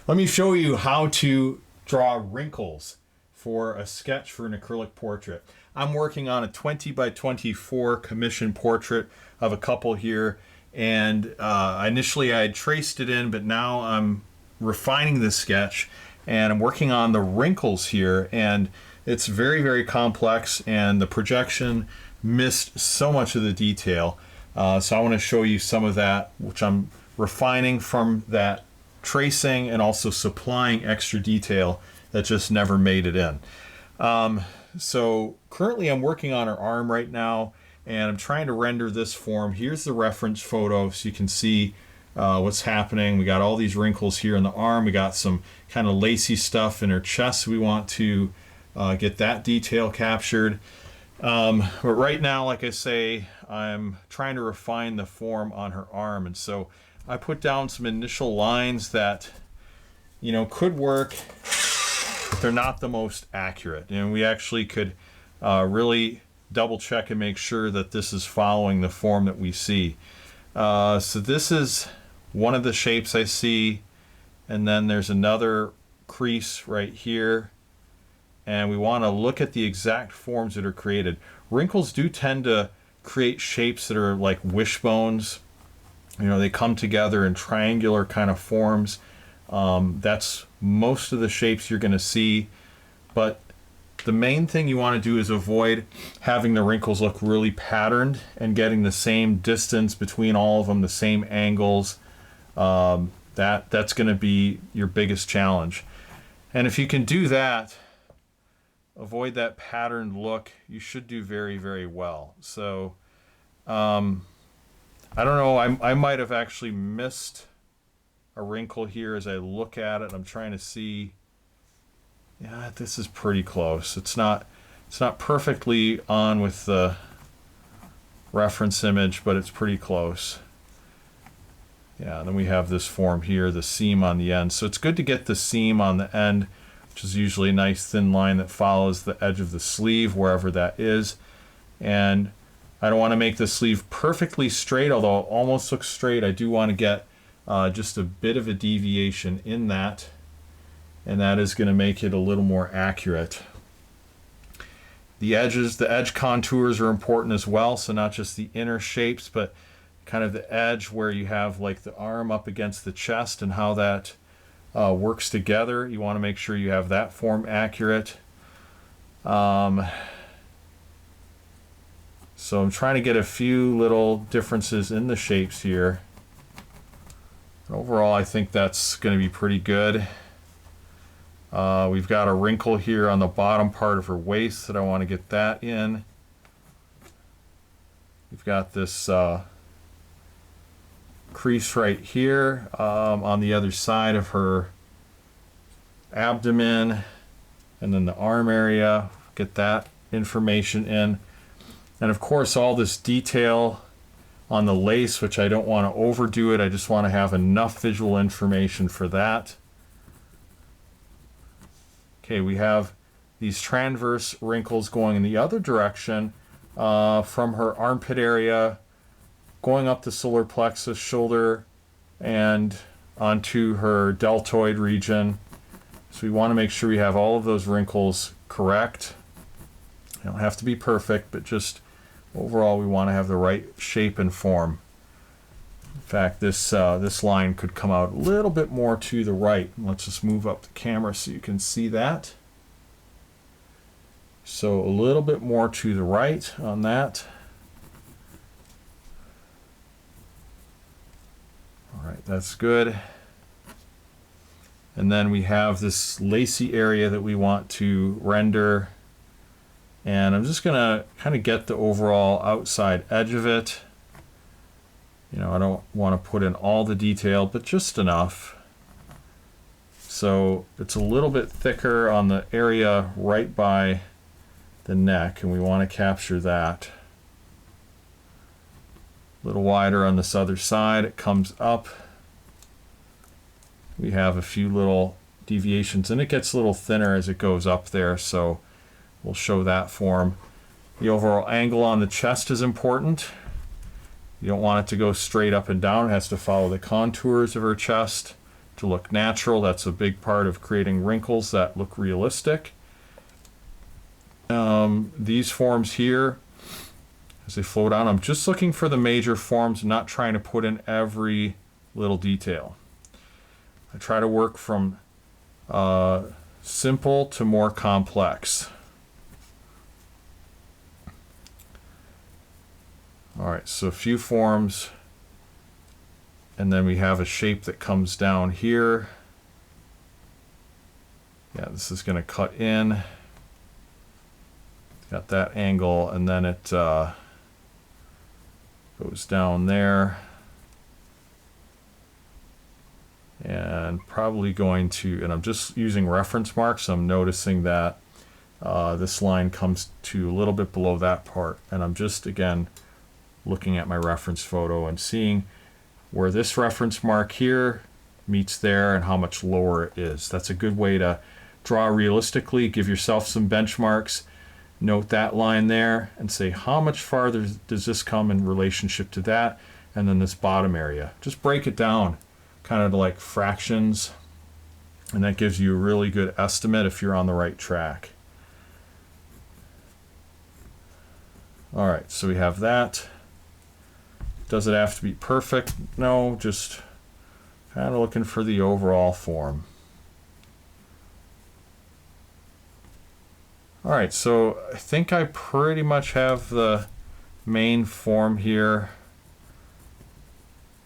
Let me show you how to draw wrinkles for a sketch for an acrylic portrait. I'm working on a 20 by 24 commission portrait of a couple here, and initially I had traced it in, but now I'm refining the sketch and I'm working on the wrinkles here, and it's very, very complex, and the projection missed so much of the detail. So I want to show you some of that, which I'm refining from that tracing and also supplying extra detail that just never made it in. So currently I'm working on her arm right now, and I'm trying to render this form. Here's the reference photo so you can see what's happening. We got all these wrinkles here in the arm. We got some kind of lacy stuff in her chest. We want to get that detail captured. But right now, like I say, I'm trying to refine the form on her arm, and so I put down some initial lines that, you know, could work, but they're not the most accurate. And we actually could really double check and make sure that this is following the form that we see. So this is one of the shapes I see, and then there's another crease right here, and we want to look at the exact forms that are created. Wrinkles do tend to create shapes that are like wishbones. You know, they come together in triangular kind of forms. That's most of the shapes you're going to see, but the main thing you want to do is avoid having the wrinkles look really patterned and getting the same distance between all of them, the same angles. That's going to be your biggest challenge. And if you can do that, avoid that patterned look, you should do very, very well. So I don't know, I might have actually missed a wrinkle here as I look at it. I'm trying to see. Yeah, this is pretty close. It's not perfectly on with the reference image, but it's pretty close. Yeah, and then we have this form here, the seam on the end. So it's good to get the seam on the end, which is usually a nice thin line that follows the edge of the sleeve, wherever that is. And I don't want to make the sleeve perfectly straight, although it almost looks straight. I do want to get just a bit of a deviation in that, and that is going to make it a little more accurate. The edges, the edge contours are important as well, so not just the inner shapes, but kind of the edge where you have like the arm up against the chest and how that works together. You want to make sure you have that form accurate. So I'm trying to get a few little differences in the shapes here. Overall, I think that's going to be pretty good. We've got a wrinkle here on the bottom part of her waist that I want to get that in. We've got this crease right here on the other side of her abdomen, and then the arm area. Get that information in. And of course, all this detail on the lace, which I don't want to overdo it. I just want to have enough visual information for that. Okay, we have these transverse wrinkles going in the other direction from her armpit area, going up the solar plexus, shoulder, and onto her deltoid region. So we want to make sure we have all of those wrinkles correct. They don't have to be perfect, but just overall we want to have the right shape and form. In fact, this line could come out a little bit more to the right. Let's just move up the camera so you can see that. So a little bit more to the right on that. All right, that's good. And then we have this lacy area that we want to render. And I'm just going to kind of get the overall outside edge of it. You know, I don't want to put in all the detail, but just enough. So it's a little bit thicker on the area right by the neck, and we want to capture that. A little wider on this other side. It comes up. We have a few little deviations, and it gets a little thinner as it goes up there, so we'll show that form. The overall angle on the chest is important. You don't want it to go straight up and down. It has to follow the contours of her chest to look natural. That's a big part of creating wrinkles that look realistic. These forms here, as they flow down, I'm just looking for the major forms, not trying to put in every little detail. I try to work from simple to more complex. All right, so a few forms, and then we have a shape that comes down here. Yeah, this is going to cut in. Got that angle, and then it goes down there. And probably going to, and I'm just using reference marks, so I'm noticing that this line comes to a little bit below that part. And I'm just, again, looking at my reference photo and seeing where this reference mark here meets there and how much lower it is. That's a good way to draw realistically, give yourself some benchmarks, note that line there and say how much farther does this come in relationship to that, and then this bottom area. Just break it down kind of like fractions, and that gives you a really good estimate if you're on the right track. All right, so we have that. Does it have to be perfect? No, just kind of looking for the overall form. All right, so I think I pretty much have the main form here.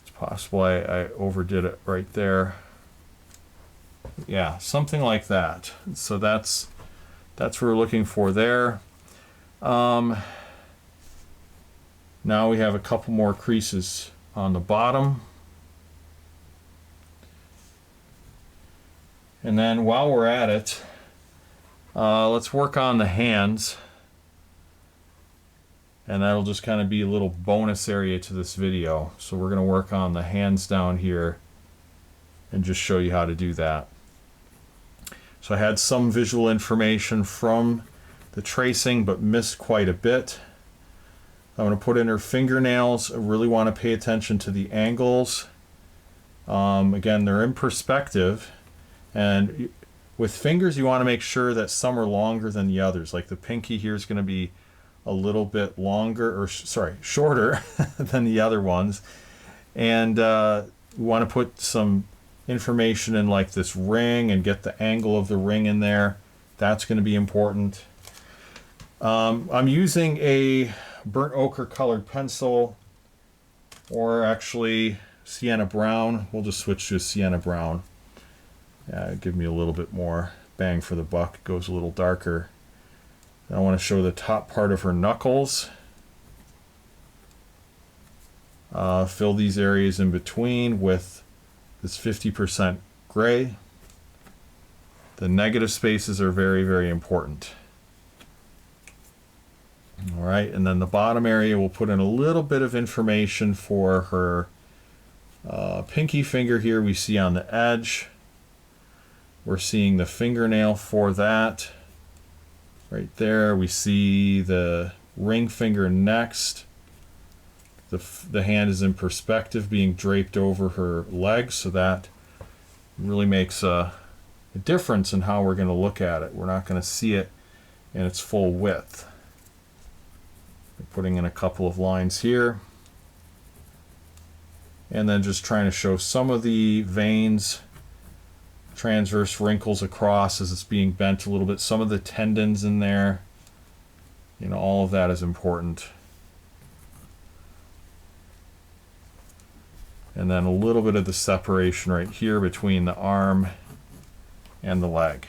It's possible I overdid it right there. Yeah, something like that. So that's what we're looking for there. Now we have a couple more creases on the bottom. And then while we're at it, let's work on the hands. And that'll just kind of be a little bonus area to this video. So we're going to work on the hands down here and just show you how to do that. So I had some visual information from the tracing, but missed quite a bit. I'm going to put in her fingernails. I really want to pay attention to the angles. Again, they're in perspective, and with fingers you want to make sure that some are longer than the others. Like the pinky here is going to be a little bit longer, or shorter than the other ones. And we want to put some information in like this ring and get the angle of the ring in there. That's going to be important. I'm using a burnt ochre colored pencil, or actually sienna brown. We'll just switch to a sienna brown. Give me a little bit more bang for the buck. It goes a little darker. I want to show the top part of her knuckles. Fill these areas in between with this 50% gray. The negative spaces are very, very important. All right, and then the bottom area, we'll put in a little bit of information for her pinky finger here. We see on the edge. We're seeing the fingernail for that. Right there, we see the ring finger next. The hand is in perspective, being draped over her legs, so that really makes a difference in how we're going to look at it. We're not going to see it in its full width. We're putting in a couple of lines here, and then just trying to show some of the veins, transverse wrinkles across as it's being bent a little bit, some of the tendons in there. You know, all of that is important. And then a little bit of the separation right here between the arm and the leg.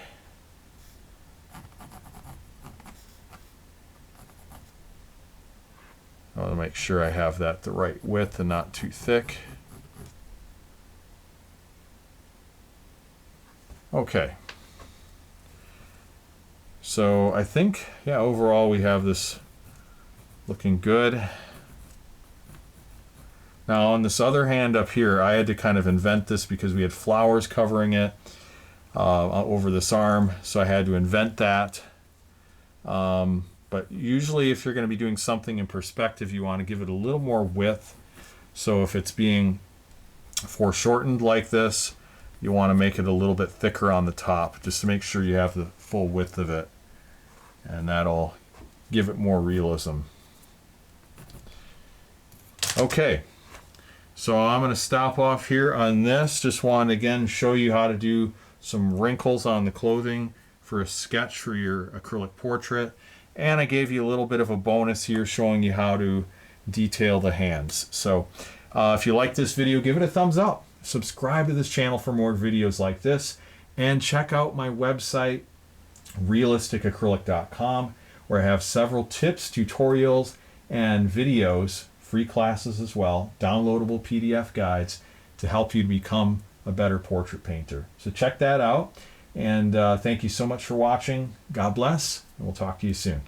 I want to make sure I have that the right width and not too thick. Okay. So I think, yeah, overall we have this looking good. Now on this other hand up here, I had to kind of invent this because we had flowers covering it over this arm, so I had to invent that. But usually if you're going to be doing something in perspective, you want to give it a little more width. So if it's being foreshortened like this, you want to make it a little bit thicker on the top just to make sure you have the full width of it, and that'll give it more realism. Okay, so I'm going to stop off here on this. Just want to again show you how to do some wrinkles on the clothing for a sketch for your acrylic portrait, and I gave you a little bit of a bonus here showing you how to detail the hands. So if you like this video, give it a thumbs up, subscribe to this channel for more videos like this, and check out my website realisticacrylic.com, where I have several tips, tutorials, and videos, free classes as well, downloadable PDF guides to help you become a better portrait painter. So check that out, and thank you so much for watching. God bless, and we'll talk to you soon.